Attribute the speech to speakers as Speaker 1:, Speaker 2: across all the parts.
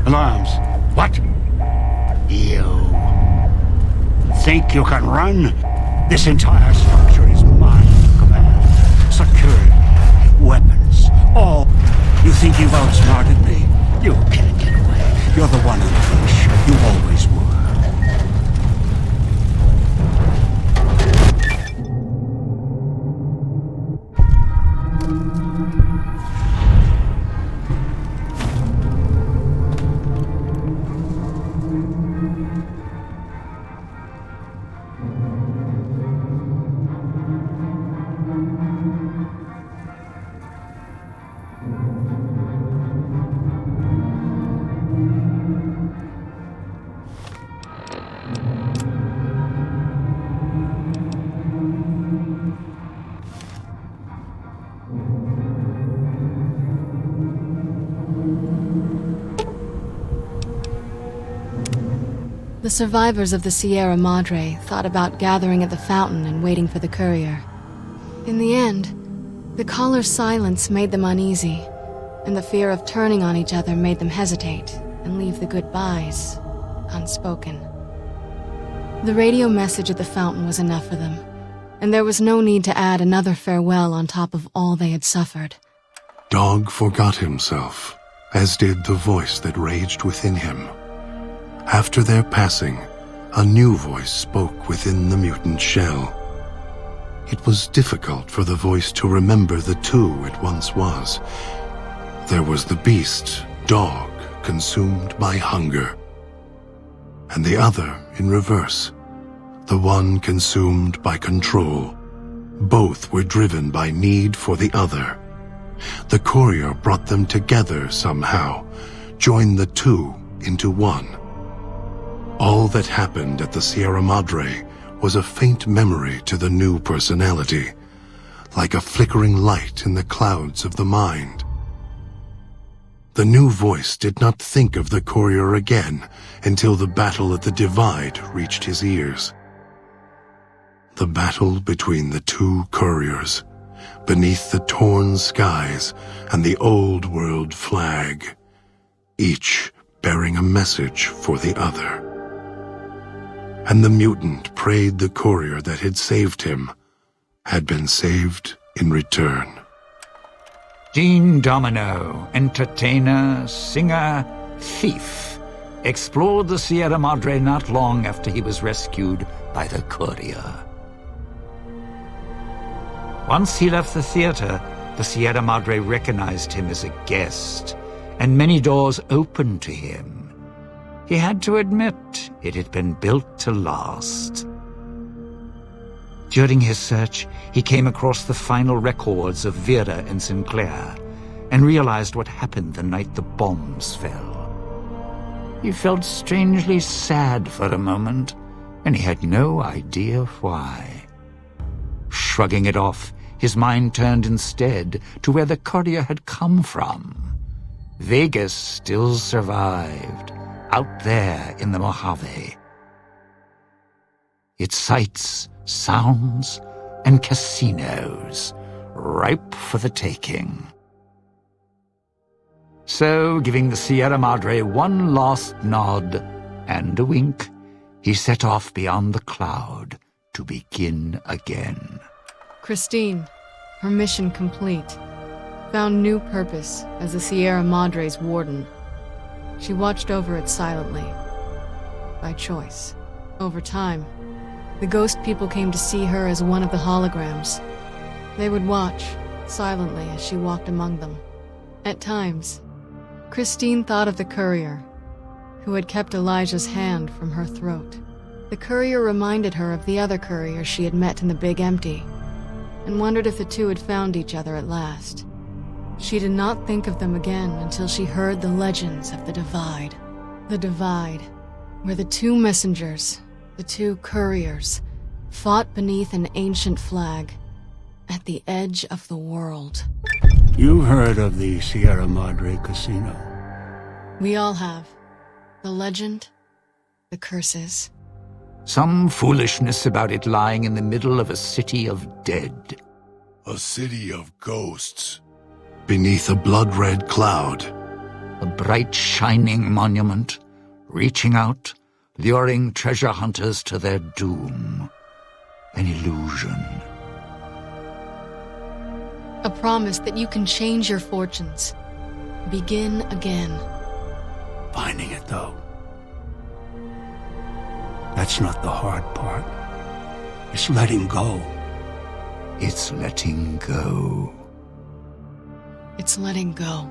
Speaker 1: Alarms. What? You think you can run? This entire structure is mine, Command. Security, weapons, all. You think you've outsmarted me? You can't get away. You're the one on the leash. You always were.
Speaker 2: The survivors of the Sierra Madre thought about gathering at the fountain and waiting for the courier. In the end, the caller's silence made them uneasy, and the fear of turning on each other made them hesitate and leave the goodbyes unspoken. The radio message at the fountain was enough for them, and there was no need to add another farewell on top of all they had suffered.
Speaker 3: Dog forgot himself, as did the voice that raged within him. After their passing, a new voice spoke within the mutant shell. It was difficult for the voice to remember the two it once was. There was the beast, Dog, consumed by hunger, and the other in reverse, the one consumed by control. Both were driven by need for the other. The courier brought them together somehow, joined the two into one. All that happened at the Sierra Madre was a faint memory to the new personality, like a flickering light in the clouds of the mind. The new voice did not think of the courier again until the battle at the Divide reached his ears. The battle between the two couriers, beneath the torn skies and the old world flag, each bearing a message for the other. And the mutant prayed the courier that had saved him had been saved in return.
Speaker 4: Jean Domino, entertainer, singer, thief, explored the Sierra Madre not long after he was rescued by the courier. Once he left the theater, the Sierra Madre recognized him as a guest, and many doors opened to him. He had to admit it had been built to last. During his search, he came across the final records of Vera and Sinclair and realized what happened the night the bombs fell. He felt strangely sad for a moment, and he had no idea why. Shrugging it off, his mind turned instead to where the courier had come from. Vegas still survived, out there in the Mojave. Its sights, sounds, and casinos, ripe for the taking. So, giving the Sierra Madre one last nod and a wink, he set off beyond the cloud to begin again.
Speaker 2: Christine, her mission complete, found new purpose as the Sierra Madre's warden. She watched over it silently, by choice. Over time, the ghost people came to see her as one of the holograms. They would watch, silently, as she walked among them. At times, Christine thought of the courier, who had kept Elijah's hand from her throat. The courier reminded her of the other courier she had met in the Big Empty, and wondered if the two had found each other at last. She did not think of them again until she heard the legends of the Divide. The Divide, where the two messengers, the two couriers, fought beneath an ancient flag, at the edge of the world.
Speaker 1: You heard of the Sierra Madre Casino?
Speaker 2: We all have. The legend, the curses.
Speaker 4: Some foolishness about it lying in the middle of a city of dead.
Speaker 3: A city of ghosts. Beneath a blood-red cloud,
Speaker 4: A bright, shining monument, reaching out, luring treasure hunters to their doom. An illusion.
Speaker 2: A promise that you can change your fortunes. Begin again.
Speaker 1: Finding it, though. That's not the hard part. It's letting go.
Speaker 4: It's letting go.
Speaker 2: It's letting go.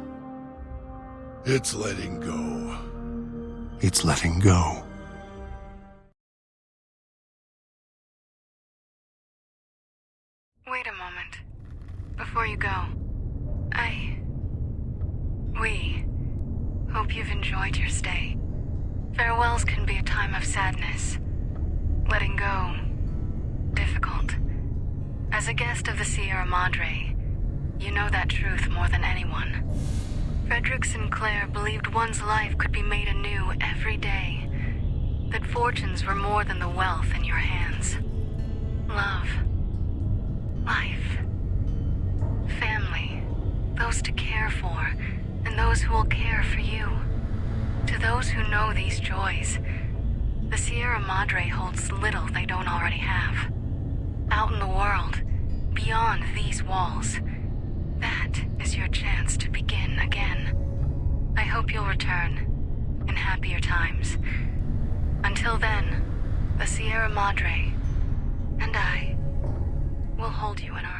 Speaker 3: It's letting go. It's letting go.
Speaker 2: Wait a moment. Before you go, we hope you've enjoyed your stay. Farewells can be a time of sadness. Letting go, difficult. As a guest of the Sierra Madre, you know that truth more than anyone. Frederick Sinclair believed one's life could be made anew every day. That fortunes were more than the wealth in your hands. Love. Life. Family. Those to care for, and those who will care for you. To those who know these joys, the Sierra Madre holds little they don't already have. Out in the world, beyond these walls, that is your chance to begin again. I hope you'll return in happier times. Until then, the Sierra Madre and I will hold you in our